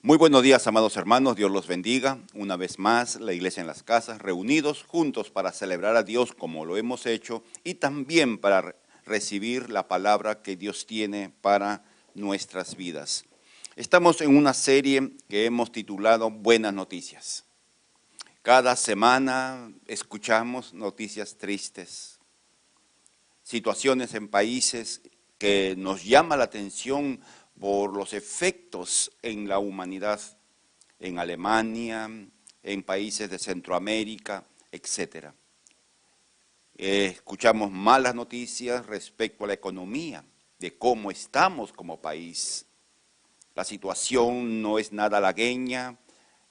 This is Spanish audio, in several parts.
Muy buenos días, amados hermanos, Dios los bendiga. Una vez más, la iglesia en las casas, reunidos juntos para celebrar a Dios como lo hemos hecho y también para recibir la palabra que Dios tiene para nuestras vidas. Estamos en una serie que hemos titulado Buenas Noticias. Cada semana escuchamos noticias tristes, situaciones en países que nos llama la atención por los efectos en la humanidad, en Alemania, en países de Centroamérica, etc. Escuchamos malas noticias respecto a la economía, de cómo estamos como país. La situación no es nada halagüeña,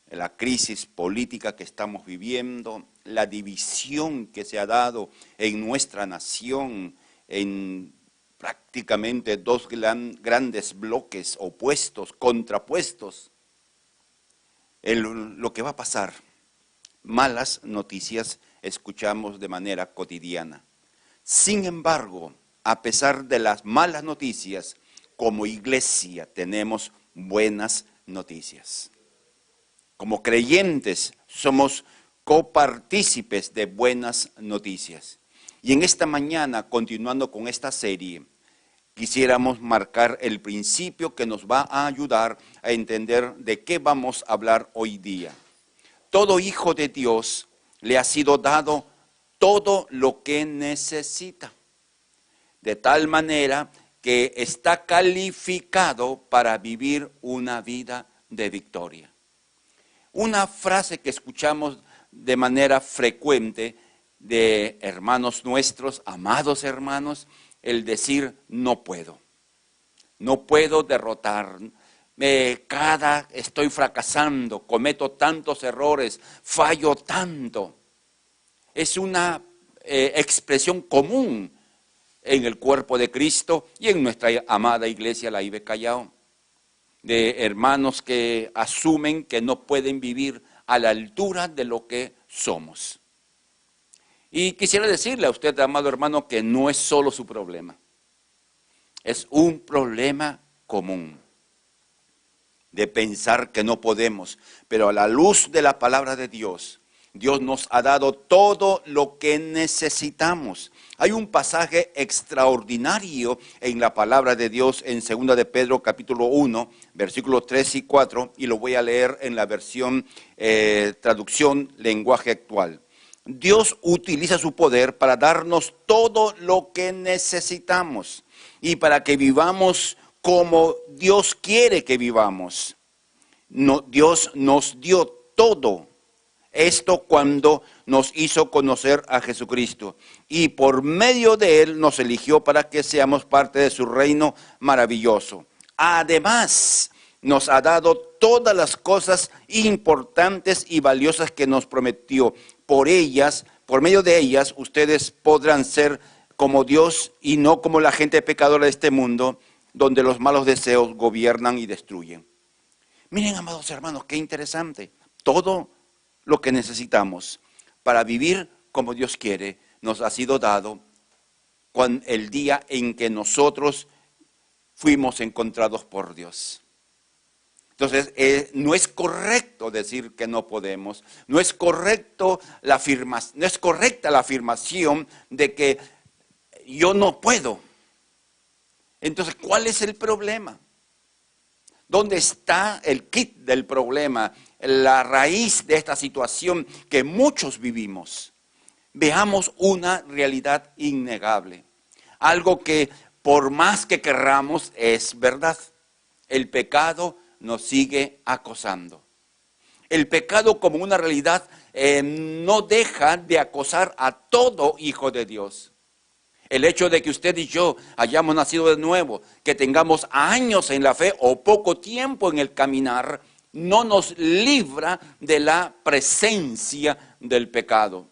la crisis política que estamos viviendo, la división que se ha dado en nuestra nación, en prácticamente dos grandes bloques opuestos, contrapuestos. Lo que va a pasar, malas noticias escuchamos de manera cotidiana. Sin embargo, a pesar de las malas noticias, como iglesia tenemos buenas noticias. Como creyentes somos copartícipes de buenas noticias. Y en esta mañana, continuando con esta serie, quisiéramos marcar el principio que nos va a ayudar a entender de qué vamos a hablar hoy día. Todo hijo de Dios le ha sido dado todo lo que necesita, de tal manera que está calificado para vivir una vida de victoria. Una frase que escuchamos de manera frecuente de hermanos nuestros, amados hermanos, el decir no puedo derrotar, estoy fracasando, cometo tantos errores, fallo tanto. Es una expresión común en el cuerpo de Cristo y en nuestra amada iglesia, la IBE Callao, de hermanos que asumen que no pueden vivir a la altura de lo que somos. Y quisiera decirle a usted, amado hermano, que no es solo su problema. Es un problema común de pensar que no podemos. Pero a la luz de la palabra de Dios, Dios nos ha dado todo lo que necesitamos. Hay un pasaje extraordinario en la palabra de Dios en 2 de Pedro capítulo 1, versículos 3 y 4, y lo voy a leer en la versión traducción lenguaje actual. Dios utiliza su poder para darnos todo lo que necesitamos y para que vivamos como Dios quiere que vivamos. Dios nos dio todo esto cuando nos hizo conocer a Jesucristo y por medio de Él nos eligió para que seamos parte de su reino maravilloso. Además, nos ha dado todas las cosas importantes y valiosas que nos prometió. Por medio de ellas, ustedes podrán ser como Dios y no como la gente pecadora de este mundo, donde los malos deseos gobiernan y destruyen. Miren, amados hermanos, qué interesante. Todo lo que necesitamos para vivir como Dios quiere nos ha sido dado con el día en que nosotros fuimos encontrados por Dios. Entonces, no es correcto decir que no podemos, no es correcta la afirmación de que yo no puedo. Entonces, ¿cuál es el problema? ¿Dónde está el kit del problema? La raíz de esta situación que muchos vivimos. Veamos una realidad innegable. Algo que por más que querramos es verdad. El pecado nos sigue acosando. El pecado como una realidad no deja de acosar a todo hijo de Dios. El hecho de que usted y yo hayamos nacido de nuevo, que tengamos años en la fe o poco tiempo en el caminar, no nos libra de la presencia del pecado.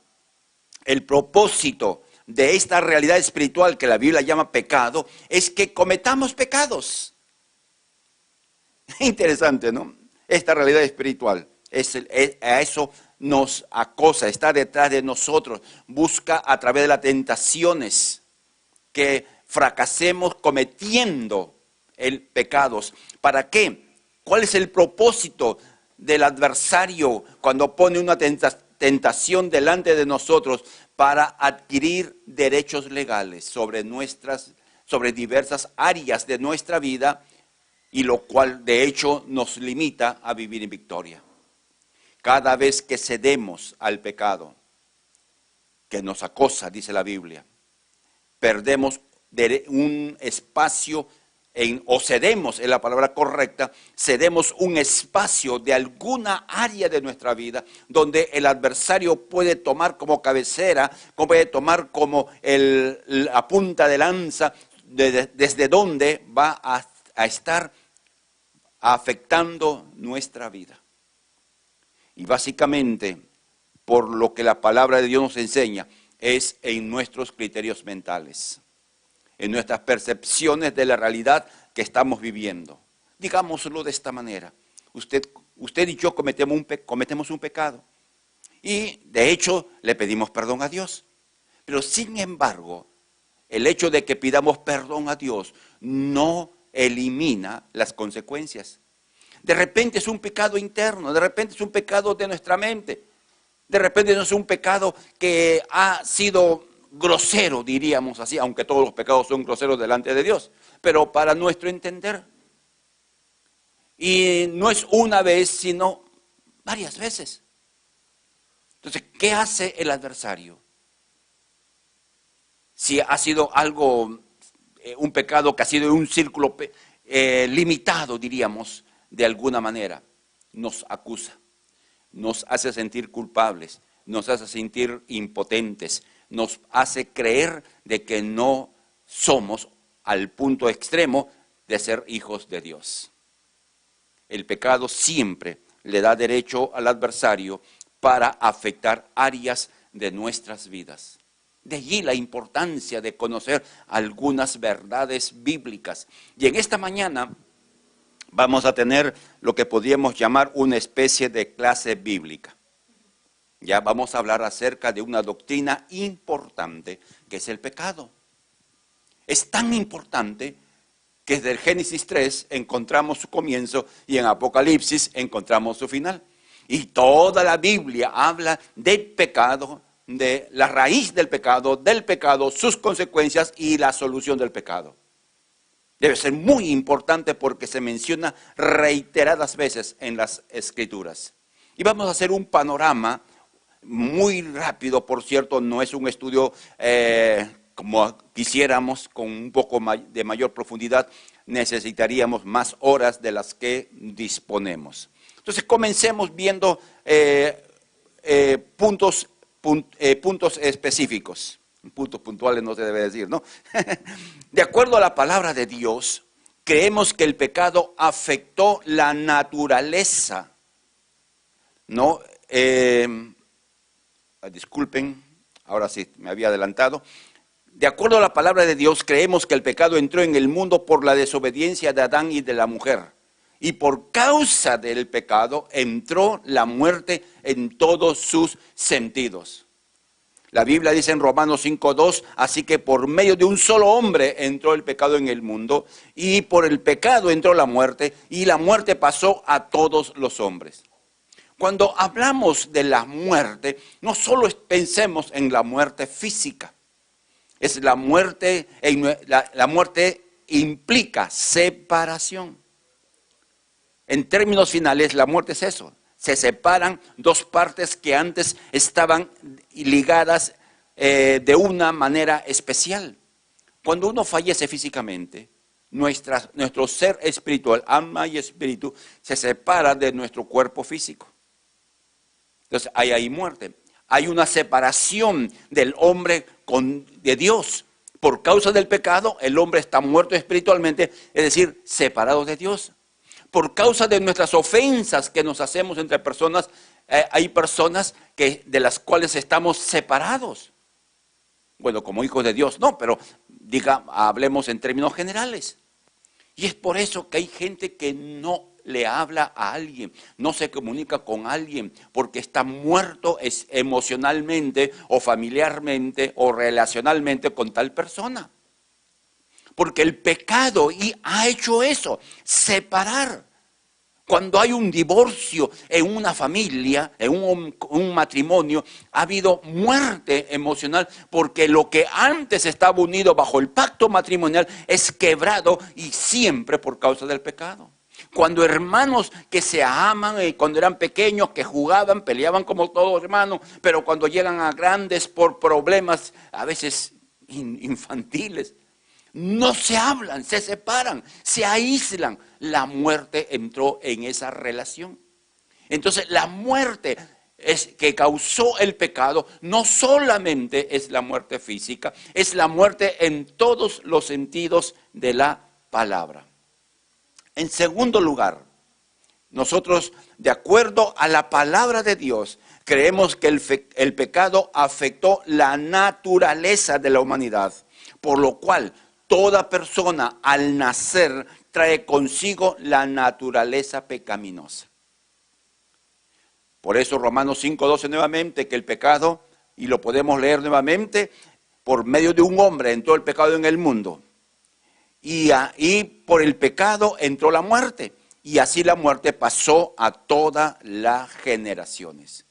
El propósito de esta realidad espiritual que la Biblia llama pecado es que cometamos pecados. Interesante, ¿no? Esta realidad espiritual, a eso nos acosa, está detrás de nosotros, busca a través de las tentaciones que fracasemos cometiendo pecados. ¿Para qué? ¿Cuál es el propósito del adversario cuando pone una tentación delante de nosotros para adquirir derechos legales sobre diversas áreas de nuestra vida, y lo cual de hecho nos limita a vivir en victoria? Cada vez que cedemos al pecado que nos acosa, dice la Biblia, perdemos un espacio o cedemos, es la palabra correcta, cedemos un espacio de alguna área de nuestra vida donde el adversario puede tomar como cabecera, puede tomar como la punta de lanza, desde donde va a estar afectando nuestra vida. Y básicamente, por lo que la palabra de Dios nos enseña, es en nuestros criterios mentales, en nuestras percepciones de la realidad que estamos viviendo. Digámoslo de esta manera: usted y yo cometemos un pecado, y de hecho le pedimos perdón a Dios. Pero sin embargo, el hecho de que pidamos perdón a Dios no elimina las consecuencias. De repente es un pecado interno, de repente es un pecado de nuestra mente, de repente no es un pecado que ha sido grosero, diríamos así, aunque todos los pecados son groseros delante de Dios, pero para nuestro entender. Y no es una vez, sino varias veces. Entonces, ¿qué hace el adversario? Si ha sido un pecado que ha sido un círculo limitado, diríamos, de alguna manera, nos acusa, nos hace sentir culpables, nos hace sentir impotentes, nos hace creer de que no somos al punto extremo de ser hijos de Dios. El pecado siempre le da derecho al adversario para afectar áreas de nuestras vidas. De allí la importancia de conocer algunas verdades bíblicas. Y en esta mañana vamos a tener lo que podríamos llamar una especie de clase bíblica. Ya vamos a hablar acerca de una doctrina importante, que es el pecado. Es tan importante que desde el Génesis 3 encontramos su comienzo y en Apocalipsis encontramos su final. Y toda la Biblia habla del pecado, de la raíz del pecado, sus consecuencias y la solución del pecado. Debe ser muy importante porque se menciona reiteradas veces en las Escrituras. Y vamos a hacer un panorama muy rápido, por cierto, no es un estudio como quisiéramos, con un poco de mayor profundidad, necesitaríamos más horas de las que disponemos. Entonces comencemos viendo puntos específicos. Puntos puntuales no se debe decir, ¿no? De acuerdo a la palabra de Dios, creemos que el pecado afectó la naturaleza, ¿no? Disculpen, ahora sí, me había adelantado. De acuerdo a la palabra de Dios, creemos que el pecado entró en el mundo por la desobediencia de Adán y de la mujer. Y por causa del pecado entró la muerte en todos sus sentidos. La Biblia dice en Romanos 5:2, así que por medio de un solo hombre entró el pecado en el mundo, y por el pecado entró la muerte, y la muerte pasó a todos los hombres. Cuando hablamos de la muerte, no solo pensemos en la muerte física, es la muerte, la muerte implica separación. En términos finales, la muerte es eso. Se separan dos partes que antes estaban ligadas de una manera especial. Cuando uno fallece físicamente, nuestro ser espiritual, alma y espíritu, se separa de nuestro cuerpo físico. Entonces hay muerte. Hay una separación del hombre de Dios. Por causa del pecado, el hombre está muerto espiritualmente, es decir, separado de Dios. Por causa de nuestras ofensas que nos hacemos entre personas, hay personas de las cuales estamos separados. Bueno, como hijos de Dios, no, pero hablemos en términos generales. Y es por eso que hay gente que no le habla a alguien, no se comunica con alguien, porque está muerto emocionalmente o familiarmente o relacionalmente con tal persona. Porque el pecado ha hecho eso, separar. Cuando hay un divorcio en una familia, en un matrimonio, ha habido muerte emocional porque lo que antes estaba unido bajo el pacto matrimonial es quebrado y siempre por causa del pecado. Cuando hermanos que se aman, cuando eran pequeños, que jugaban, peleaban como todos hermanos, pero cuando llegan a grandes por problemas, a veces infantiles, no se hablan, se separan, se aíslan. La muerte entró en esa relación. Entonces, la muerte que causó el pecado no solamente es la muerte física, es la muerte en todos los sentidos de la palabra. En segundo lugar, nosotros, de acuerdo a la palabra de Dios, creemos que el pecado afectó la naturaleza de la humanidad, por lo cual toda persona al nacer trae consigo la naturaleza pecaminosa. Por eso Romanos 5:12 nuevamente, que el pecado, y lo podemos leer nuevamente, por medio de un hombre entró el pecado en el mundo. Y por el pecado entró la muerte. Y así la muerte pasó a todas las generaciones.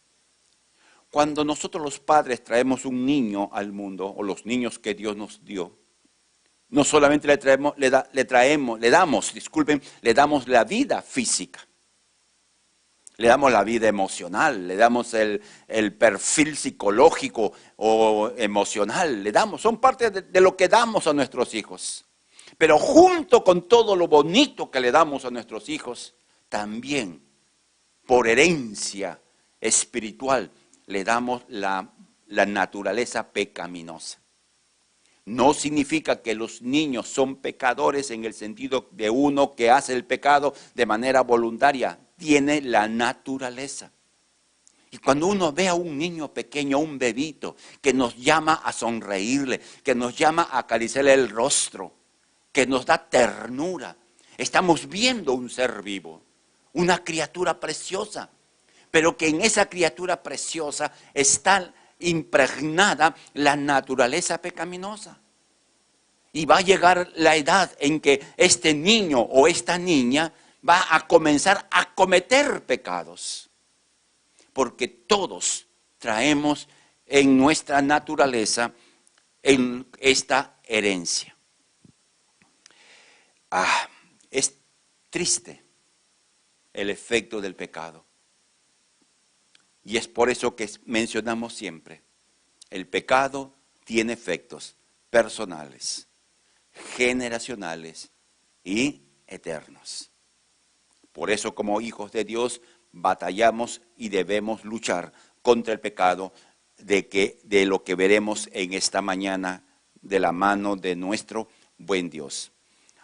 Cuando nosotros los padres traemos un niño al mundo, o los niños que Dios nos dio, no solamente le damos la vida física, le damos la vida emocional, le damos el perfil psicológico o emocional, son parte de lo que damos a nuestros hijos. Pero junto con todo lo bonito que le damos a nuestros hijos, también por herencia espiritual le damos la naturaleza pecaminosa. No significa que los niños son pecadores en el sentido de uno que hace el pecado de manera voluntaria. Tiene la naturaleza. Y cuando uno ve a un niño pequeño, un bebito, que nos llama a sonreírle, que nos llama a acariciarle el rostro, que nos da ternura, estamos viendo un ser vivo, una criatura preciosa, pero que en esa criatura preciosa está impregnada la naturaleza pecaminosa. Y va a llegar la edad en que este niño o esta niña va a comenzar a cometer pecados. Porque todos traemos en nuestra naturaleza en esta herencia. Es triste el efecto del pecado. Y es por eso que mencionamos siempre, el pecado tiene efectos personales, generacionales y eternos. Por eso, como hijos de Dios, batallamos y debemos luchar contra el pecado de lo que veremos en esta mañana de la mano de nuestro buen Dios.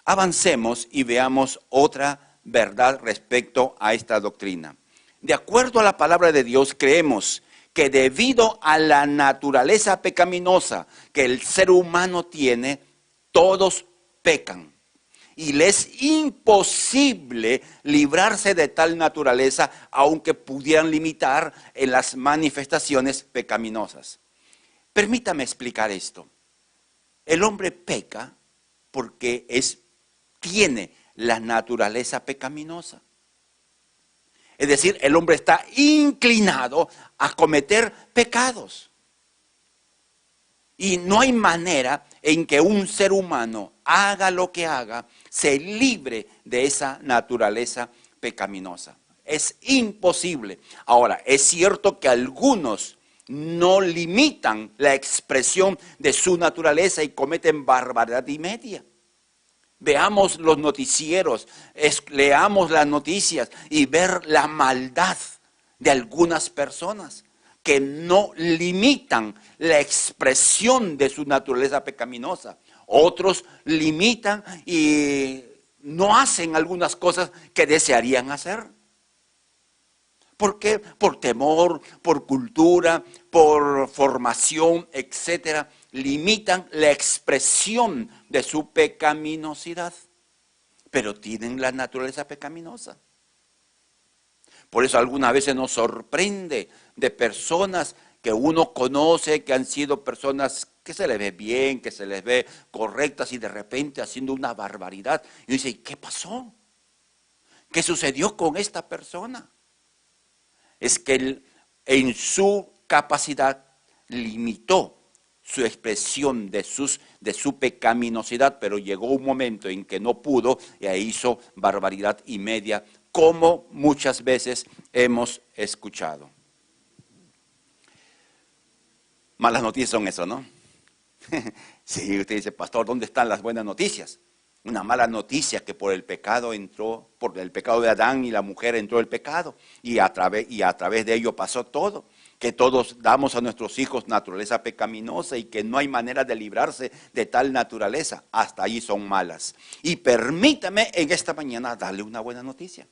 Avancemos y veamos otra verdad respecto a esta doctrina. De acuerdo a la palabra de Dios, creemos que debido a la naturaleza pecaminosa que el ser humano tiene, todos pecan. Y le es imposible librarse de tal naturaleza, aunque pudieran limitar en las manifestaciones pecaminosas. Permítame explicar esto. El hombre peca porque tiene la naturaleza pecaminosa. Es decir, el hombre está inclinado a cometer pecados. Y no hay manera en que un ser humano haga lo que haga, se libre de esa naturaleza pecaminosa. Es imposible. Ahora, es cierto que algunos no limitan la expresión de su naturaleza y cometen barbaridad y media. Veamos los noticieros, leamos las noticias y ver la maldad de algunas personas que no limitan la expresión de su naturaleza pecaminosa. Otros limitan y no hacen algunas cosas que desearían hacer. ¿Por qué? Por temor, por cultura, por formación, etcétera. Limitan la expresión de su pecaminosidad, pero tienen la naturaleza pecaminosa. Por eso algunas veces nos sorprende de personas que uno conoce, que han sido personas que se les ve bien, que se les ve correctas y de repente haciendo una barbaridad. Y dice, ¿qué pasó? ¿Qué sucedió con esta persona? Es que él, en su capacidad, limitó su expresión de su pecaminosidad, pero llegó un momento en que no pudo y ahí hizo barbaridad y media, como muchas veces hemos escuchado. Malas noticias son eso, ¿no? Sí, usted dice, pastor, ¿dónde están las buenas noticias? Una mala noticia que por el pecado de Adán y la mujer entró el pecado y a través de ello pasó todo. Que todos damos a nuestros hijos naturaleza pecaminosa y que no hay manera de librarse de tal naturaleza. Hasta ahí son malas. Y permítame en esta mañana darle una buena noticia.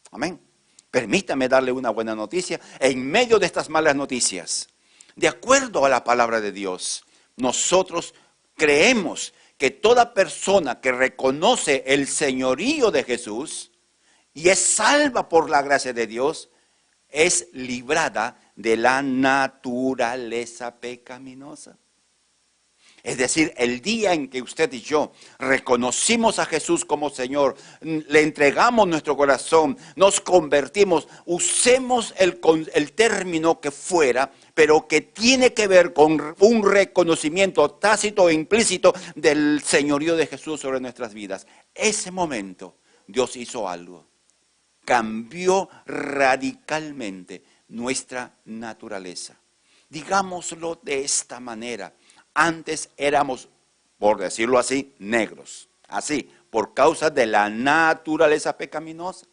Amén. Permítame darle una buena noticia en medio de estas malas noticias. De acuerdo a la palabra de Dios, nosotros creemos que toda persona que reconoce el señorío de Jesús y es salva por la gracia de Dios, es librada de la naturaleza pecaminosa. Es decir, el día en que usted y yo reconocimos a Jesús como Señor, le entregamos nuestro corazón, nos convertimos, usemos el término que fuera, pero que tiene que ver con un reconocimiento tácito e implícito del señorío de Jesús sobre nuestras vidas. Ese momento Dios hizo algo, cambió radicalmente nuestra naturaleza. Digámoslo de esta manera. Antes éramos, por decirlo así, negros. Así, por causa de la naturaleza pecaminosa.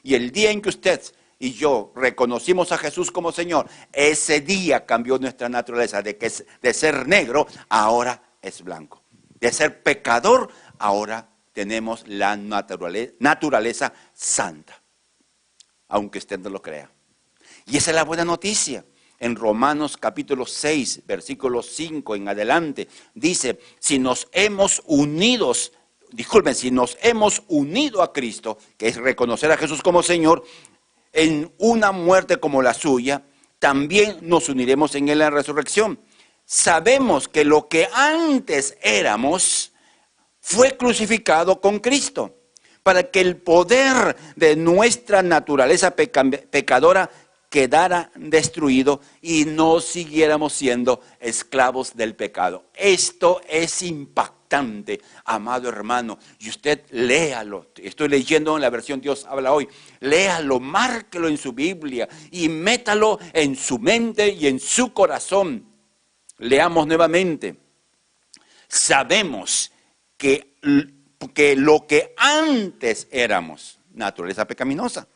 Y el día en que usted y yo reconocimos a Jesús como Señor, ese día cambió nuestra naturaleza. De ser negro, ahora es blanco. De ser pecador, ahora tenemos la naturaleza santa. Aunque usted no lo crea. Y esa es la buena noticia. En Romanos capítulo 6, versículo 5 en adelante, dice, si nos hemos unido a Cristo, que es reconocer a Jesús como Señor, en una muerte como la suya, también nos uniremos en él en la resurrección. Sabemos que lo que antes éramos fue crucificado con Cristo, para que el poder de nuestra naturaleza pecadora quedara destruido y no siguiéramos siendo esclavos del pecado. Esto es impactante, amado hermano, y usted léalo. Estoy leyendo en la versión Dios habla hoy. Léalo, márquelo en su Biblia y métalo en su mente y en su corazón. Leamos nuevamente. Sabemos que lo que antes éramos, naturaleza pecaminosa,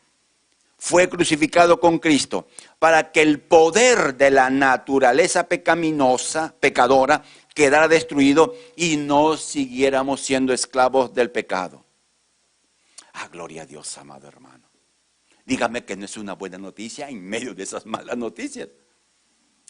fue crucificado con Cristo para que el poder de la naturaleza pecaminosa, pecadora, quedara destruido y no siguiéramos siendo esclavos del pecado. Ah, gloria a Dios, amado hermano. Dígame que no es una buena noticia en medio de esas malas noticias.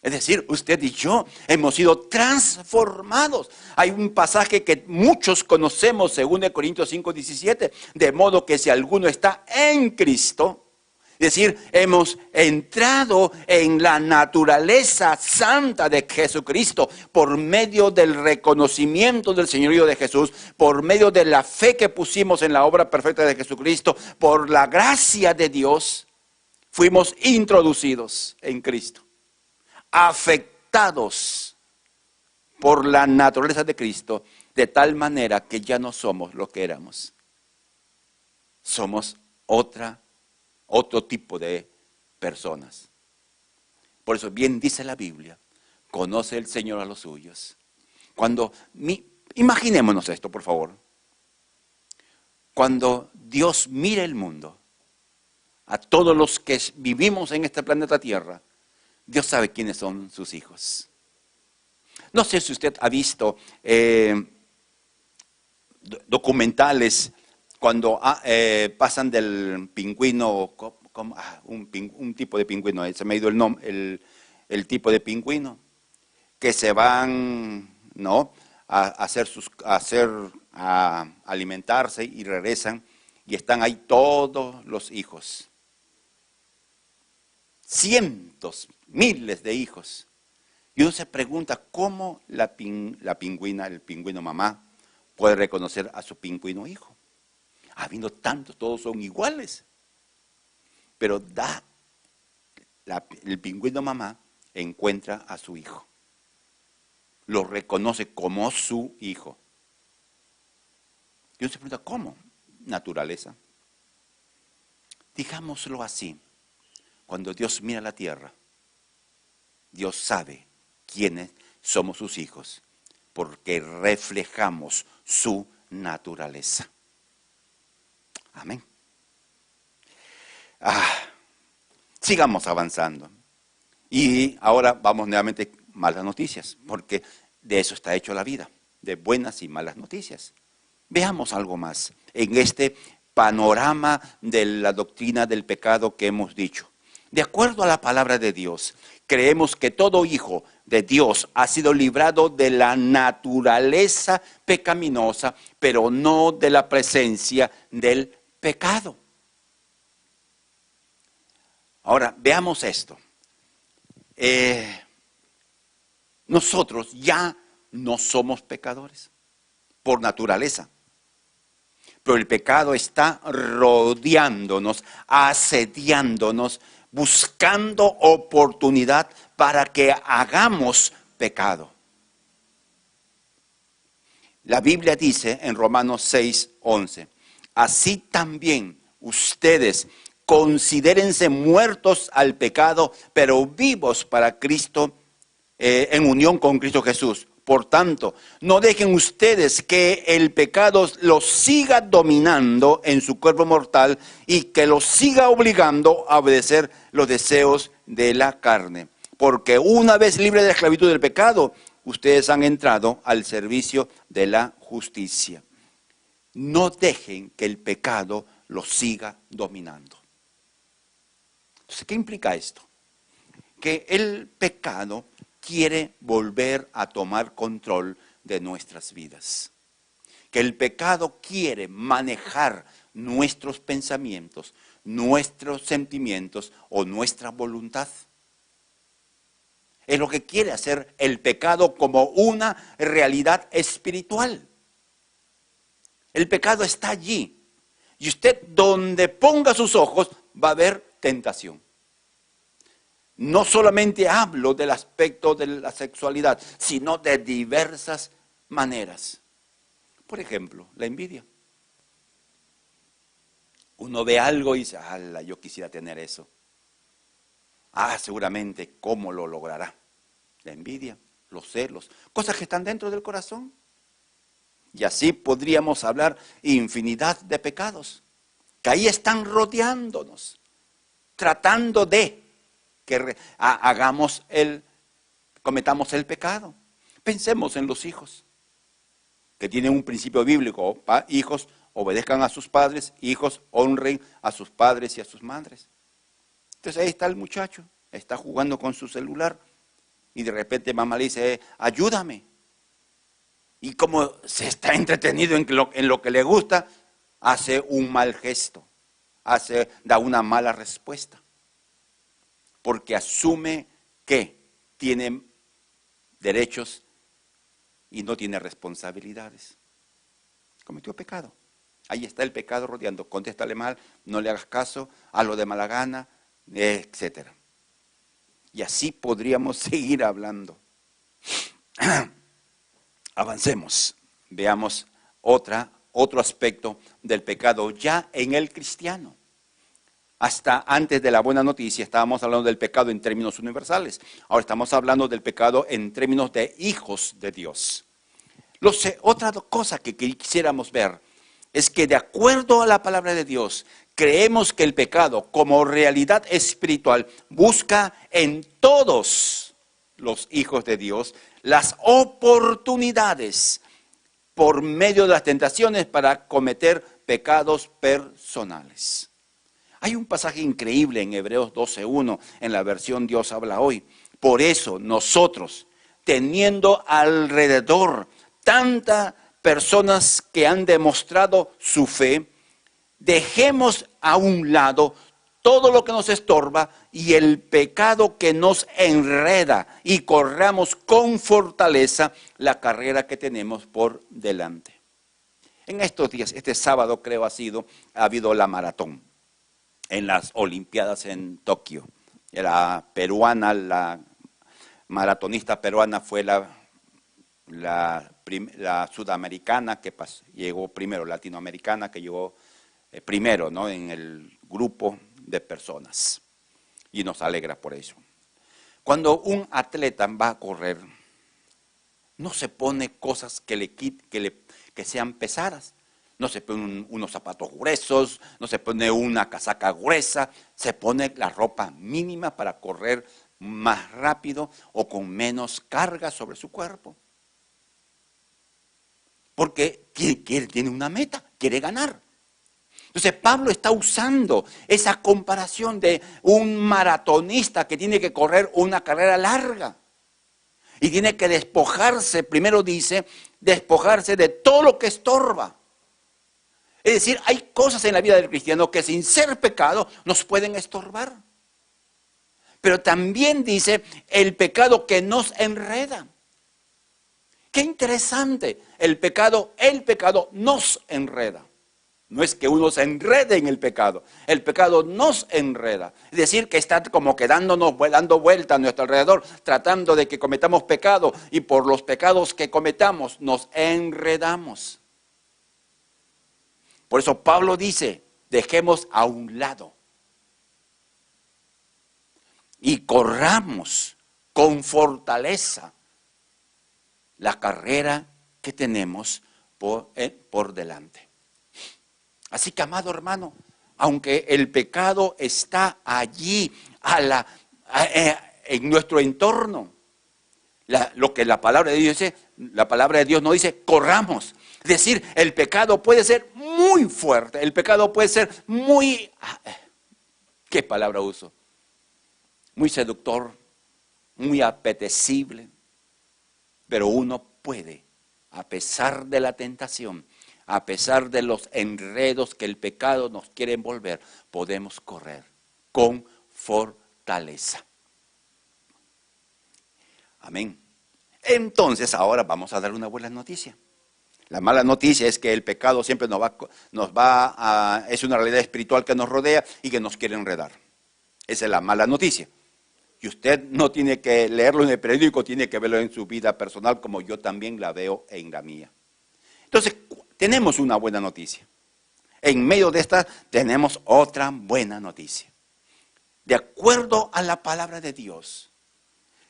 Es decir, usted y yo hemos sido transformados. Hay un pasaje que muchos conocemos, 2 Corintios 5:17, de modo que si alguno está en Cristo, es decir, hemos entrado en la naturaleza santa de Jesucristo por medio del reconocimiento del señorío de Jesús, por medio de la fe que pusimos en la obra perfecta de Jesucristo, por la gracia de Dios, fuimos introducidos en Cristo, afectados por la naturaleza de Cristo, de tal manera que ya no somos lo que éramos. Somos otro tipo de personas. Por eso bien dice la Biblia, conoce el Señor a los suyos. Imaginémonos esto, por favor. Cuando Dios mira el mundo, a todos los que vivimos en este planeta Tierra, Dios sabe quiénes son sus hijos. No sé si usted ha visto documentales cuando pasan del pingüino, un tipo de pingüino, se me ha ido el nombre, el tipo de pingüino, que se van, ¿no?, a alimentarse y regresan y están ahí todos los hijos. Cientos, miles de hijos. Y uno se pregunta cómo la pingüina, el pingüino mamá, puede reconocer a su pingüino hijo. Habiendo tantos, todos son iguales. Pero el pingüino mamá encuentra a su hijo. Lo reconoce como su hijo. Y uno se pregunta, ¿cómo? Naturaleza. Digámoslo así, cuando Dios mira la tierra, Dios sabe quiénes somos sus hijos, porque reflejamos su naturaleza. Amén. Sigamos avanzando. Y ahora vamos nuevamente a malas noticias, porque de eso está hecho la vida, de buenas y malas noticias. Veamos algo más en este panorama de la doctrina del pecado que hemos dicho. De acuerdo a la palabra de Dios, creemos que todo hijo de Dios ha sido librado de la naturaleza pecaminosa, pero no de la presencia del pecado. Ahora, veamos esto. Nosotros ya no somos pecadores por naturaleza. Pero el pecado está rodeándonos, asediándonos, buscando oportunidad para que hagamos pecado. La Biblia dice en Romanos 6:11, así también ustedes considérense muertos al pecado, pero vivos para Cristo, en unión con Cristo Jesús. Por tanto, no dejen ustedes que el pecado los siga dominando en su cuerpo mortal y que los siga obligando a obedecer los deseos de la carne. Porque una vez libres de la esclavitud del pecado, ustedes han entrado al servicio de la justicia. No dejen que el pecado los siga dominando. Entonces, ¿qué implica esto? Que el pecado quiere volver a tomar control de nuestras vidas. Que el pecado quiere manejar nuestros pensamientos, nuestros sentimientos o nuestra voluntad. Es lo que quiere hacer el pecado como una realidad espiritual. El pecado está allí. Y usted donde ponga sus ojos va a haber tentación. No solamente hablo del aspecto de la sexualidad, sino de diversas maneras. Por ejemplo, la envidia. Uno ve algo y dice, ¡ala, yo quisiera tener eso! Seguramente, ¿cómo lo logrará? La envidia, los celos, cosas que están dentro del corazón. Y así podríamos hablar infinidad de pecados, que ahí están rodeándonos, tratando de que cometamos el pecado. Pensemos en los hijos, que tienen un principio bíblico. Hijos, obedezcan a sus padres, hijos, honren a sus padres y a sus madres. Entonces ahí está el muchacho, está jugando con su celular y de repente mamá le dice, ayúdame. Y como se está entretenido en lo que le gusta, hace un mal gesto, da una mala respuesta. Porque asume que tiene derechos y no tiene responsabilidades. Cometió pecado. Ahí está el pecado rodeando. Contéstale mal, no le hagas caso, hazlo de mala gana, etc. Y así podríamos seguir hablando. Avancemos. Veamos otro aspecto del pecado ya en el cristiano. Hasta antes de la buena noticia estábamos hablando del pecado en términos universales. Ahora estamos hablando del pecado en términos de hijos de Dios. Otra cosa que quisiéramos ver es que de acuerdo a la palabra de Dios, creemos que el pecado como realidad espiritual busca en todos los hijos de Dios las oportunidades por medio de las tentaciones para cometer pecados personales. Hay un pasaje increíble en Hebreos 12:1, en la versión Dios habla hoy. Por eso nosotros, teniendo alrededor tantas personas que han demostrado su fe, dejemos a un lado todo lo que nos estorba y el pecado que nos enreda y corramos con fortaleza la carrera que tenemos por delante. En estos días, este sábado creo ha habido la maratón en las Olimpiadas en Tokio. La peruana, la maratonista peruana fue la sudamericana que llegó primero, latinoamericana que llegó primero, ¿no?, en el grupo de personas. Y nos alegra por eso. Cuando un atleta va a correr, no se pone cosas que sean pesadas. No se pone unos zapatos gruesos, no se pone una casaca gruesa, se pone la ropa mínima para correr más rápido o con menos carga sobre su cuerpo. Porque tiene una meta, quiere ganar. Entonces Pablo está usando esa comparación de un maratonista que tiene que correr una carrera larga. Y tiene que despojarse, primero dice, despojarse de todo lo que estorba. Es decir, hay cosas en la vida del cristiano que sin ser pecado nos pueden estorbar. Pero también dice el pecado que nos enreda. Qué interesante, el pecado nos enreda. No es que uno se enrede en el pecado nos enreda. Es decir, que está como que dando vuelta a nuestro alrededor, tratando de que cometamos pecado y por los pecados que cometamos nos enredamos. Por eso Pablo dice, dejemos a un lado y corramos con fortaleza la carrera que tenemos por delante. Así que, amado hermano, aunque el pecado está allí en nuestro entorno, lo que la palabra de Dios dice, la palabra de Dios no dice corramos. Es decir, el pecado puede ser muy fuerte, el pecado puede ser muy, ¿qué palabra uso? Muy seductor, muy apetecible, pero uno puede, a pesar de la tentación, a pesar de los enredos que el pecado nos quiere envolver, podemos correr con fortaleza. Amén. Entonces ahora vamos a dar una buena noticia. La mala noticia es que el pecado siempre es una realidad espiritual que nos rodea y que nos quiere enredar. Esa es la mala noticia. Y usted no tiene que leerlo en el periódico, tiene que verlo en su vida personal como yo también la veo en la mía. Entonces, tenemos una buena noticia. En medio de esta tenemos otra buena noticia. De acuerdo a la palabra de Dios,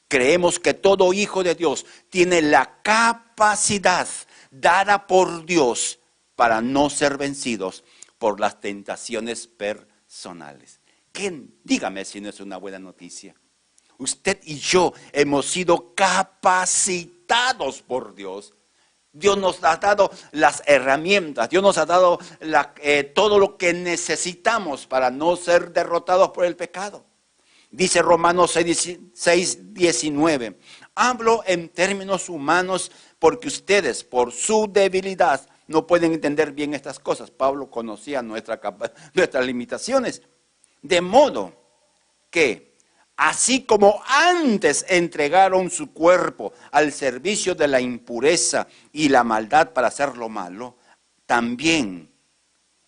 creemos que todo hijo de Dios tiene la capacidad dada por Dios para no ser vencidos por las tentaciones personales. Dígame si no es una buena noticia. Usted y yo hemos sido capacitados por Dios. Dios nos ha dado las herramientas, Dios nos ha dado todo lo que necesitamos para no ser derrotados por el pecado. Dice Romanos 6:19, hablo en términos humanos porque ustedes por su debilidad no pueden entender bien estas cosas. Pablo conocía nuestras limitaciones. De modo que así como antes entregaron su cuerpo al servicio de la impureza y la maldad para hacer lo malo, también,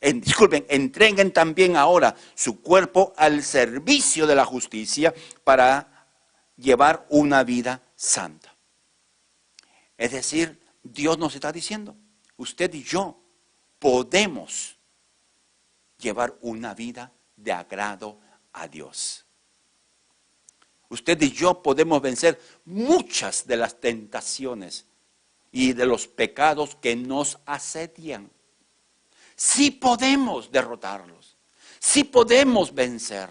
entreguen también ahora su cuerpo al servicio de la justicia para llevar una vida santa. Es decir, Dios nos está diciendo, usted y yo podemos llevar una vida de agrado a Dios. Usted y yo podemos vencer muchas de las tentaciones y de los pecados que nos asedian. Sí podemos derrotarlos, sí podemos vencer.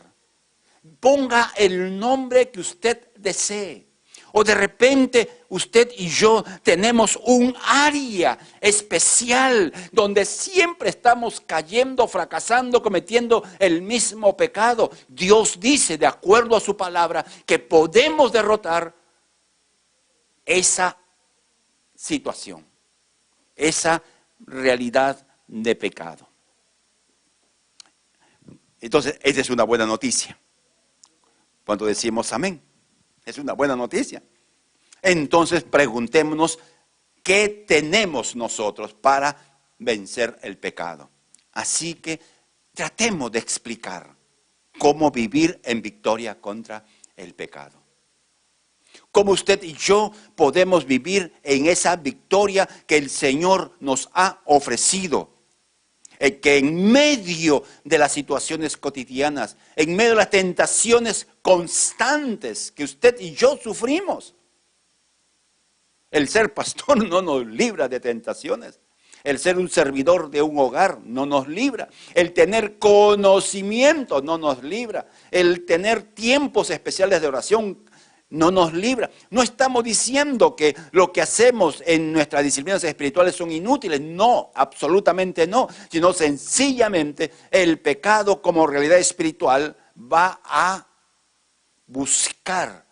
Ponga el nombre que usted desee. O de repente usted y yo tenemos un área especial donde siempre estamos cayendo, fracasando, cometiendo el mismo pecado. Dios dice, de acuerdo a su palabra, que podemos derrotar esa situación, esa realidad de pecado. Entonces, esa es una buena noticia. Cuando decimos amén. Es una buena noticia. Entonces preguntémonos, ¿qué tenemos nosotros para vencer el pecado. Así que tratemos de explicar cómo vivir en victoria contra el pecado. Cómo usted y yo podemos vivir en esa victoria que el Señor nos ha ofrecido. Que en medio de las situaciones cotidianas, en medio de las tentaciones constantes que usted y yo sufrimos, el ser pastor no nos libra de tentaciones. El ser un servidor de un hogar no nos libra. El tener conocimiento no nos libra. El tener tiempos especiales de oración no nos libra. No estamos diciendo que lo que hacemos en nuestras disciplinas espirituales son inútiles. No, absolutamente no. Sino sencillamente el pecado como realidad espiritual va a buscar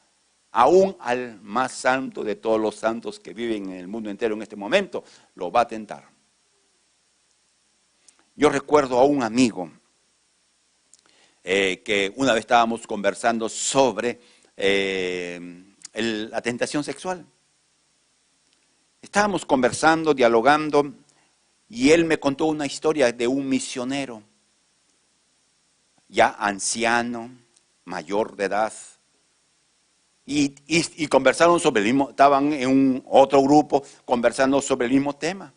aún al más santo de todos los santos que viven en el mundo entero en este momento. Lo va a tentar. Yo recuerdo a un amigo que una vez estábamos conversando sobre la tentación sexual. Estábamos conversando, dialogando, y él me contó una historia de un misionero, ya anciano, mayor de edad, y conversaron sobre el mismo, estaban en un otro grupo conversando sobre el mismo tema.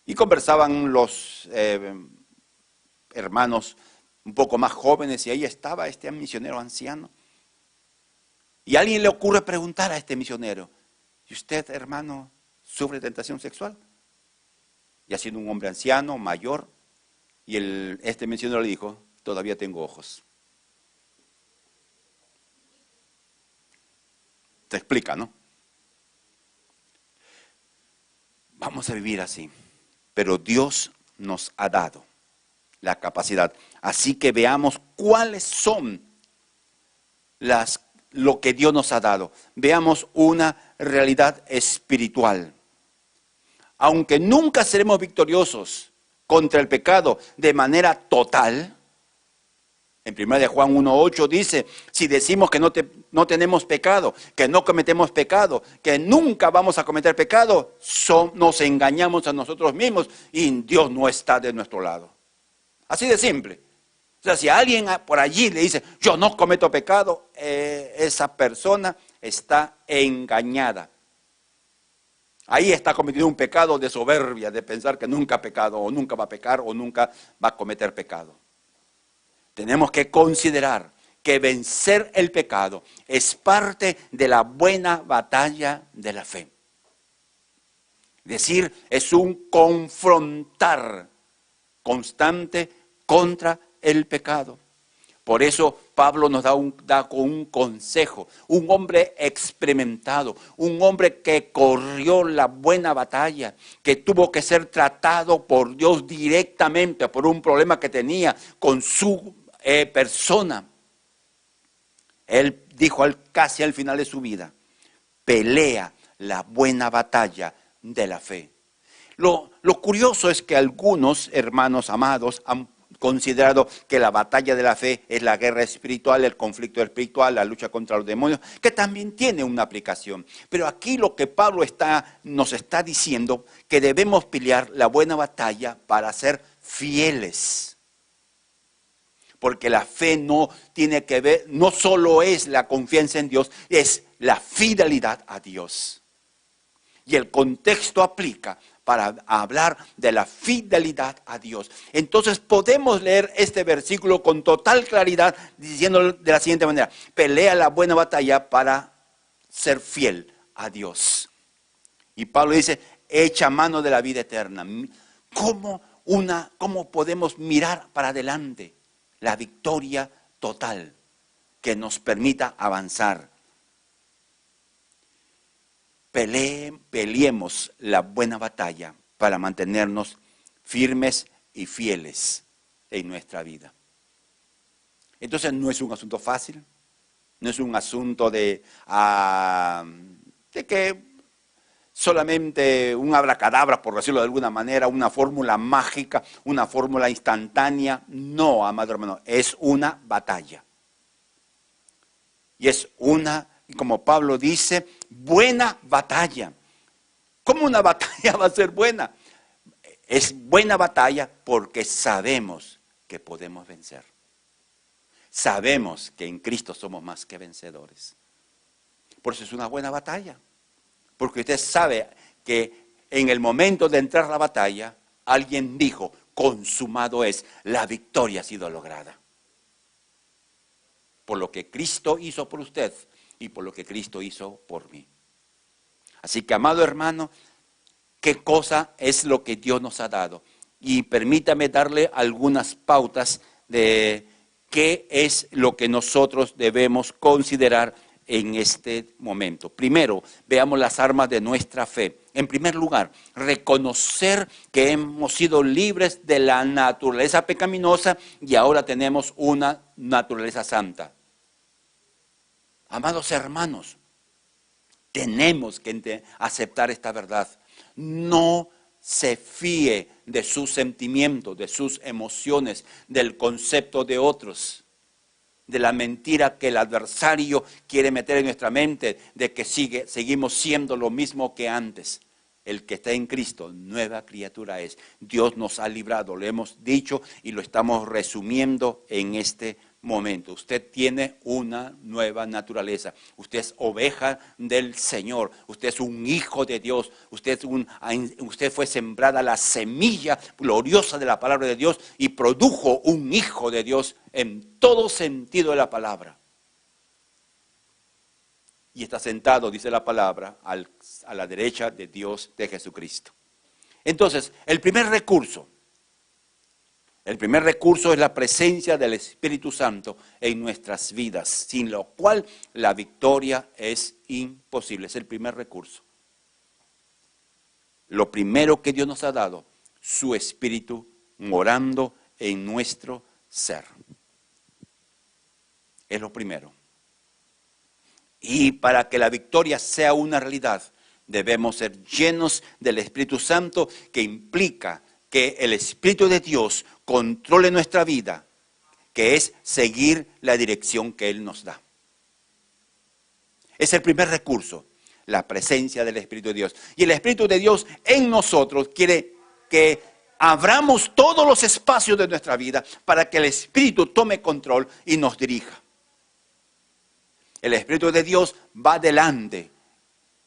Y conversaban los hermanos un poco más jóvenes, y ahí estaba este misionero anciano. Y a alguien le ocurre preguntar a este misionero: ¿y usted, hermano, sufre tentación sexual? Ya siendo un hombre anciano, mayor, y este misionero le dijo: todavía tengo ojos. Te explica, ¿no? Vamos a vivir así, pero Dios nos ha dado la capacidad. Así que veamos cuáles son lo que Dios nos ha dado. Veamos una realidad espiritual. Aunque nunca seremos victoriosos contra el pecado de manera total, en 1 Juan 1:8 dice: si decimos que no tenemos pecado, que no cometemos pecado, que nunca vamos a cometer pecado, nos engañamos a nosotros mismos y Dios no está de nuestro lado. Así de simple. O sea, si alguien por allí le dice: yo no cometo pecado, esa persona está engañada. Ahí está cometiendo un pecado de soberbia, de pensar que nunca ha pecado, o nunca va a pecar, o nunca va a cometer pecado. Tenemos que considerar que vencer el pecado es parte de la buena batalla de la fe. Es decir, es un confrontar constante contra el pecado. Por eso Pablo nos da un consejo, un hombre experimentado, un hombre que corrió la buena batalla, que tuvo que ser tratado por Dios directamente por un problema que tenía con su persona. Él dijo casi al final de su vida: pelea la buena batalla de la fe. Lo curioso es que algunos hermanos amados han considerado que la batalla de la fe es la guerra espiritual, el conflicto espiritual, la lucha contra los demonios, que también tiene una aplicación. Pero aquí lo que Pablo nos está diciendo, que debemos pelear la buena batalla para ser fieles. Porque la fe no tiene que ver, no solo es la confianza en Dios, es la fidelidad a Dios. Y el contexto aplica para hablar de la fidelidad a Dios. Entonces podemos leer este versículo con total claridad diciendo de la siguiente manera: pelea la buena batalla para ser fiel a Dios. Y Pablo dice: echa mano de la vida eterna. ¿Cómo podemos mirar para adelante la victoria total que nos permita avanzar? Peleemos la buena batalla para mantenernos firmes y fieles en nuestra vida. Entonces no es un asunto fácil, no es un asunto de que solamente un abracadabra, por decirlo de alguna manera, una fórmula mágica, una fórmula instantánea. No, amado hermano, es una batalla. Y es como Pablo dice, buena batalla. ¿Cómo una batalla va a ser buena? Es buena batalla porque sabemos que podemos vencer. Sabemos que en Cristo somos más que vencedores. Por eso es una buena batalla. Porque usted sabe que en el momento de entrar a la batalla, alguien dijo, consumado es, la victoria ha sido lograda. Por lo que Cristo hizo por usted y por lo que Cristo hizo por mí. Así que, amado hermano, ¿qué cosa es lo que Dios nos ha dado? Y permítame darle algunas pautas de qué es lo que nosotros debemos considerar en este momento. Primero, veamos las armas de nuestra fe. En primer lugar, reconocer que hemos sido libres de la naturaleza pecaminosa y ahora tenemos una naturaleza santa. Amados hermanos, tenemos que aceptar esta verdad. No se fíe de sus sentimientos, de sus emociones, del concepto de otros, de la mentira que el adversario quiere meter en nuestra mente, de que seguimos siendo lo mismo que antes. El que está en Cristo, nueva criatura es. Dios nos ha librado, lo hemos dicho y lo estamos resumiendo en este momento. Usted tiene una nueva naturaleza. Usted es oveja del Señor. Usted es un hijo de Dios. Usted fue sembrada la semilla gloriosa de la palabra de Dios y produjo un hijo de Dios en todo sentido de la palabra. Y está sentado, dice la palabra, a la derecha de Dios, de Jesucristo. Entonces, el primer recurso es la presencia del Espíritu Santo en nuestras vidas, sin lo cual la victoria es imposible. Es el primer recurso. Lo primero que Dios nos ha dado, su Espíritu morando en nuestro ser. Es lo primero. Y para que la victoria sea una realidad, debemos ser llenos del Espíritu Santo, que implica que el Espíritu de Dios controle nuestra vida, que es seguir la dirección que Él nos da. Es el primer recurso, la presencia del Espíritu de Dios. Y el Espíritu de Dios en nosotros quiere que abramos todos los espacios de nuestra vida para que el Espíritu tome control y nos dirija. El Espíritu de Dios va delante,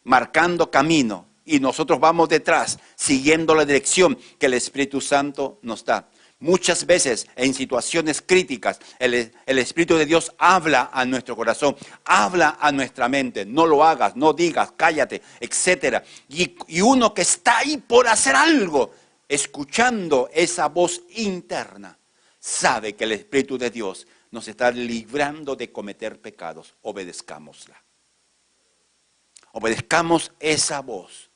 marcando camino, y nosotros vamos detrás, siguiendo la dirección que el Espíritu Santo nos da. Muchas veces, en situaciones críticas, el Espíritu de Dios habla a nuestro corazón, habla a nuestra mente. No lo hagas, no digas, cállate, etc. Y uno que está ahí por hacer algo, escuchando esa voz interna, sabe que el Espíritu de Dios nos está librando de cometer pecados. Obedezcámosla. Obedezcamos esa voz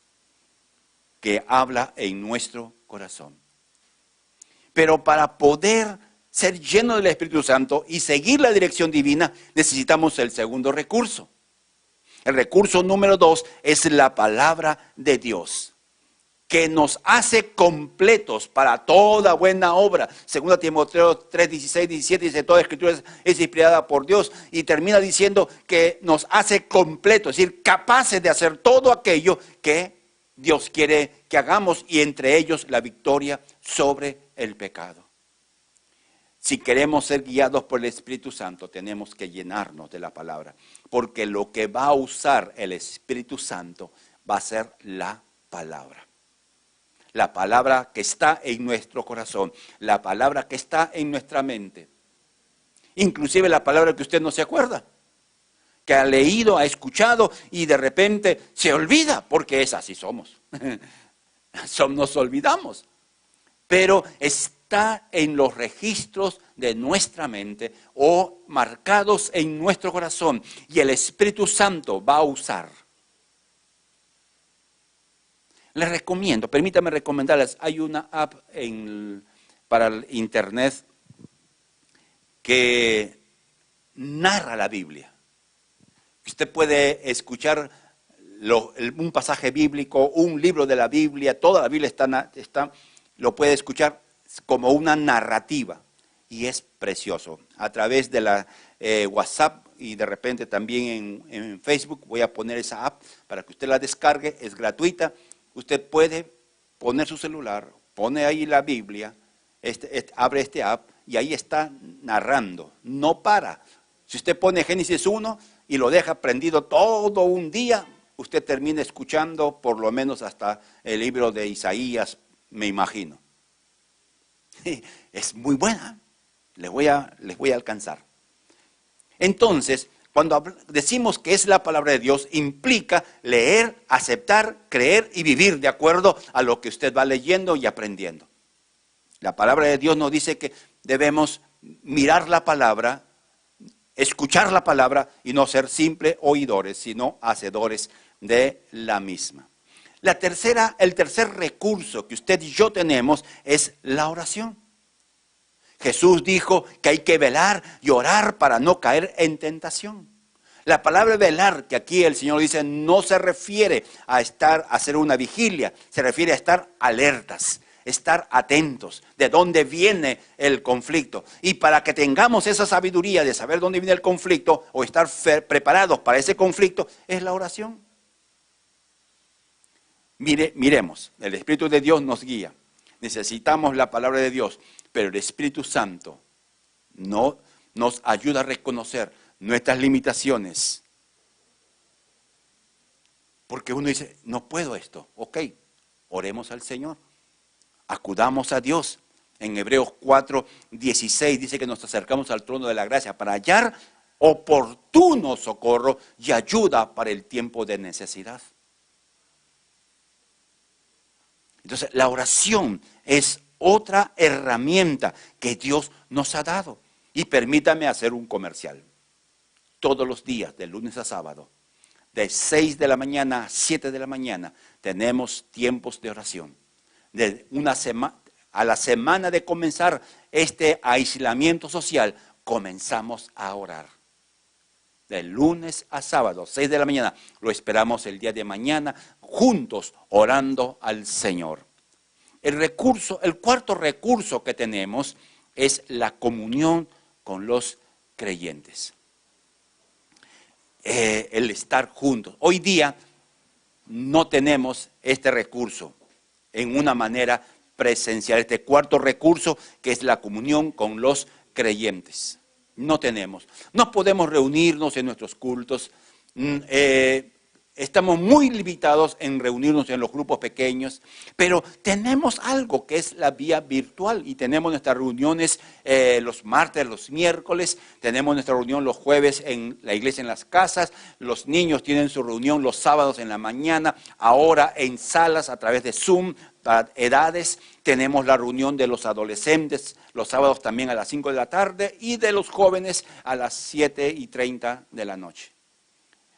que habla en nuestro corazón. Pero para poder ser lleno del Espíritu Santo y seguir la dirección divina, necesitamos el segundo recurso. El recurso número 2 es la palabra de Dios, que nos hace completos para toda buena obra. 2 Timoteo 3, 16, 17 dice, toda escritura es inspirada por Dios, y termina diciendo que nos hace completos, es decir, capaces de hacer todo aquello que Dios quiere que hagamos, y entre ellos la victoria sobre el pecado. Si queremos ser guiados por el Espíritu Santo, tenemos que llenarnos de la palabra, porque lo que va a usar el Espíritu Santo va a ser la palabra. La palabra que está en nuestro corazón, la palabra que está en nuestra mente. Inclusive la palabra que usted no se acuerda, que ha leído, ha escuchado y de repente se olvida, porque es así somos. Nos olvidamos. Pero está en los registros de nuestra mente o marcados en nuestro corazón, y el Espíritu Santo va a usar. Les recomiendo, permítanme recomendarles, hay una app para el internet que narra la Biblia. Usted puede escuchar un pasaje bíblico, un libro de la Biblia, toda la Biblia lo puede escuchar como una narrativa, y es precioso. A través de la WhatsApp y de repente también en Facebook voy a poner esa app para que usted la descargue, es gratuita. Usted puede poner su celular pone ahí la Biblia, abre este app y ahí está narrando, no para. Si usted pone Génesis 1 y lo deja prendido todo un día, usted termina escuchando por lo menos hasta el libro de Isaías, me imagino. Es muy buena, les voy a alcanzar. Entonces, cuando decimos que es la palabra de Dios, implica leer, aceptar, creer y vivir de acuerdo a lo que usted va leyendo y aprendiendo. La palabra de Dios nos dice que debemos mirar la palabra, escuchar la palabra y no ser simples oidores, sino hacedores de la misma. El tercer recurso que usted y yo tenemos es la oración. Jesús dijo que hay que velar y orar para no caer en tentación. La palabra velar, que aquí el Señor dice, no se refiere a hacer una vigilia, se refiere a estar alertas, estar atentos de dónde viene el conflicto. Y para que tengamos esa sabiduría de saber dónde viene el conflicto o estar preparados para ese conflicto, es la oración. Miremos, el Espíritu de Dios nos guía. Necesitamos la palabra de Dios, pero el Espíritu Santo nos ayuda a reconocer nuestras limitaciones. Porque uno dice, no puedo esto. Ok, oremos al Señor. Acudamos a Dios. En Hebreos 4:16 dice que nos acercamos al trono de la gracia para hallar oportuno socorro y ayuda para el tiempo de necesidad. Entonces, la oración es otra herramienta que Dios nos ha dado. Y permítame hacer un comercial. Todos los días, de lunes a sábado, de 6 de la mañana a 7 de la mañana, tenemos tiempos de oración. De a la semana de comenzar este aislamiento social, comenzamos a orar. De lunes a sábado, 6 de la mañana, lo esperamos el día de mañana, juntos orando al Señor. El cuarto recurso que tenemos es la comunión con los creyentes. El estar juntos. Hoy día no tenemos este recurso en una manera presencial. Este cuarto recurso que es la comunión con los creyentes. No tenemos. No podemos reunirnos en nuestros cultos. Estamos muy limitados en reunirnos en los grupos pequeños, pero tenemos algo que es la vía virtual y tenemos nuestras reuniones los martes, los miércoles, tenemos nuestra reunión los jueves en la iglesia en las casas, los niños tienen su reunión los sábados en la mañana, ahora en salas a través de Zoom, para edades, tenemos la reunión de los adolescentes los sábados también a las 5 de la tarde y de los jóvenes a las 7:30 de la noche.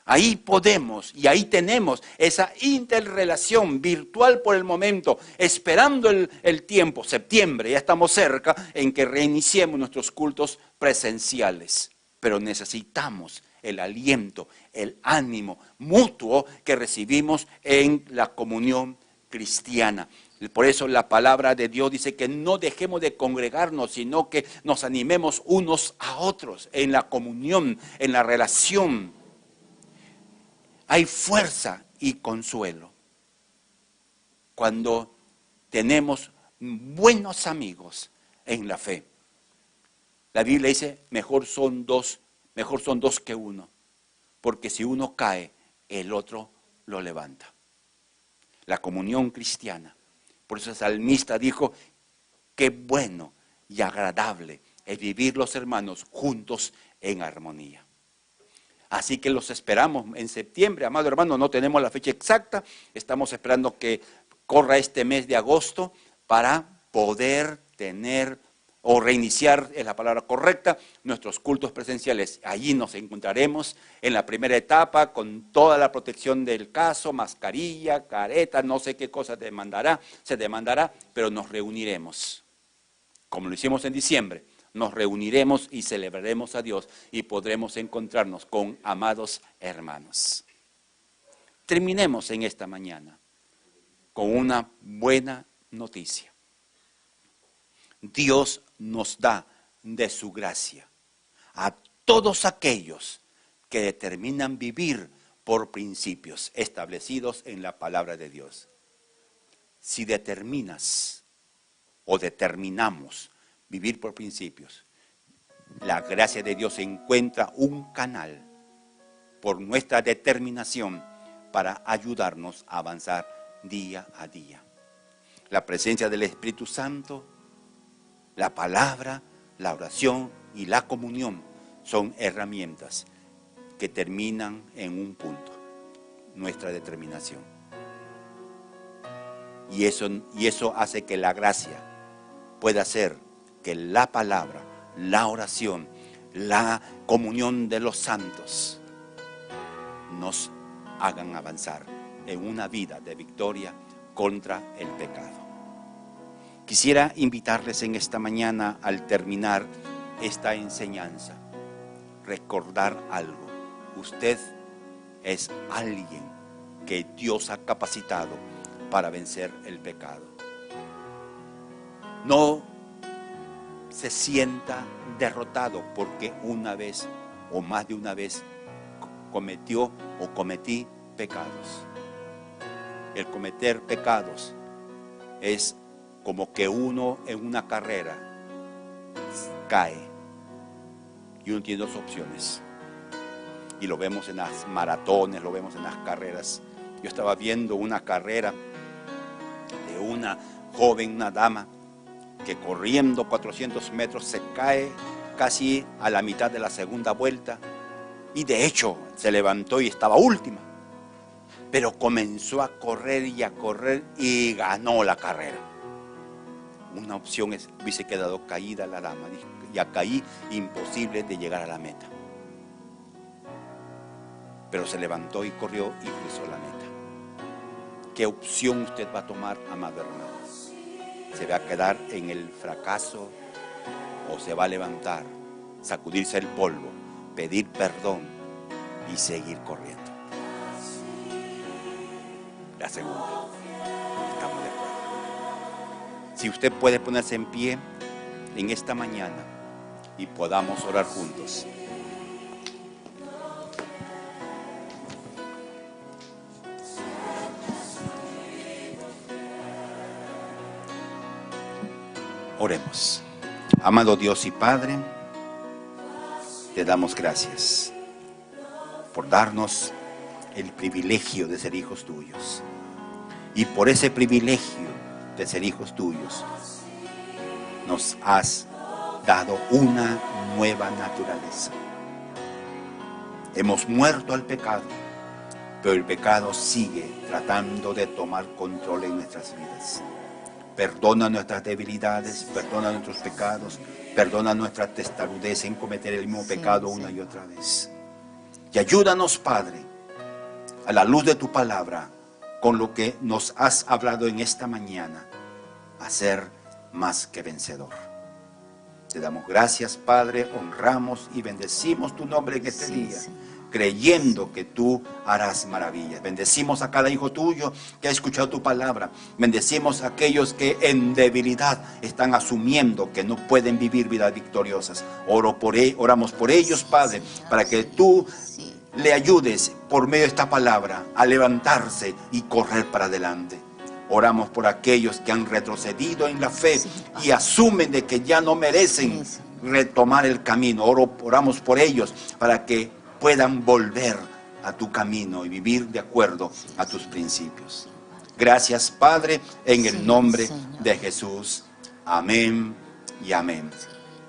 Ahí podemos y ahí tenemos esa interrelación virtual por el momento, esperando el tiempo, septiembre, ya estamos cerca, en que reiniciemos nuestros cultos presenciales. Pero necesitamos el aliento, el ánimo mutuo que recibimos en la comunión cristiana. Por eso la palabra de Dios dice que no dejemos de congregarnos, sino que nos animemos unos a otros en la comunión, en la relación. Hay fuerza y consuelo cuando tenemos buenos amigos en la fe. La Biblia dice, mejor son dos que uno, porque si uno cae, el otro lo levanta. La comunión cristiana. Por eso el salmista dijo, qué bueno y agradable es vivir los hermanos juntos en armonía. Así que los esperamos en septiembre, amado hermano, no tenemos la fecha exacta, estamos esperando que corra este mes de agosto para poder tener o reiniciar, es la palabra correcta, nuestros cultos presenciales. Allí nos encontraremos en la primera etapa con toda la protección del caso, mascarilla, careta, no sé qué cosa se demandará, pero nos reuniremos, como lo hicimos en diciembre. Nos reuniremos y celebraremos a Dios y podremos encontrarnos con amados hermanos. Terminemos en esta mañana con una buena noticia. Dios nos da de su gracia a todos aquellos que determinan vivir por principios establecidos en la palabra de Dios. Si determinas o determinamos vivir por principios, la gracia de Dios encuentra un canal por nuestra determinación para ayudarnos a avanzar día a día. La presencia del Espíritu Santo, la palabra, la oración y la comunión son herramientas que terminan en un punto, nuestra determinación. Y eso hace que la gracia pueda hacer que la palabra, la oración, la comunión de los santos nos hagan avanzar en una vida de victoria contra el pecado. Quisiera invitarles en esta mañana, al terminar esta enseñanza, recordar algo. Usted es alguien que Dios ha capacitado para vencer el pecado. No se sienta derrotado porque una vez o más de una vez cometió o cometí pecados. El cometer pecados es como que uno en una carrera cae y uno tiene dos opciones. Y lo vemos en las maratones, lo vemos en las carreras. Yo estaba viendo una carrera de una joven, una dama, que corriendo 400 metros se cae casi a la mitad de la segunda vuelta. Y de hecho se levantó y estaba última. Pero comenzó a correr y ganó la carrera. Una opción es, hubiese quedado caída la dama. Ya caí, imposible de llegar a la meta. Pero se levantó y corrió y cruzó la meta. ¿Qué opción usted va a tomar, amado hermano? ¿Se va a quedar en el fracaso o se va a levantar, sacudirse el polvo, pedir perdón y seguir corriendo? La segunda. Estamos de acuerdo. Si usted puede ponerse en pie en esta mañana y podamos orar juntos. Oremos. Amado Dios y Padre, te damos gracias por darnos el privilegio de ser hijos tuyos. Y por ese privilegio de ser hijos tuyos, nos has dado una nueva naturaleza. Hemos muerto al pecado, pero el pecado sigue tratando de tomar control en nuestras vidas. Perdona nuestras debilidades, perdona nuestros pecados, perdona nuestra testarudez en cometer el mismo pecado una y otra vez. Y ayúdanos, Padre, a la luz de tu palabra, con lo que nos has hablado en esta mañana, a ser más que vencedor. Te damos gracias, Padre, honramos y bendecimos tu nombre en este día, creyendo que tú harás maravillas. Bendecimos a cada hijo tuyo que ha escuchado tu palabra. Bendecimos a aquellos que en debilidad están asumiendo que no pueden vivir vidas victoriosas. Oramos por ellos, Padre, para que tú le ayudes por medio de esta palabra a levantarse y correr para adelante. Oramos por aquellos que han retrocedido en la fe y asumen de que ya no merecen retomar el camino. Oramos por ellos para que puedan volver a tu camino y vivir de acuerdo a tus principios. Gracias, Padre, en el nombre de Jesús. Amén y amén.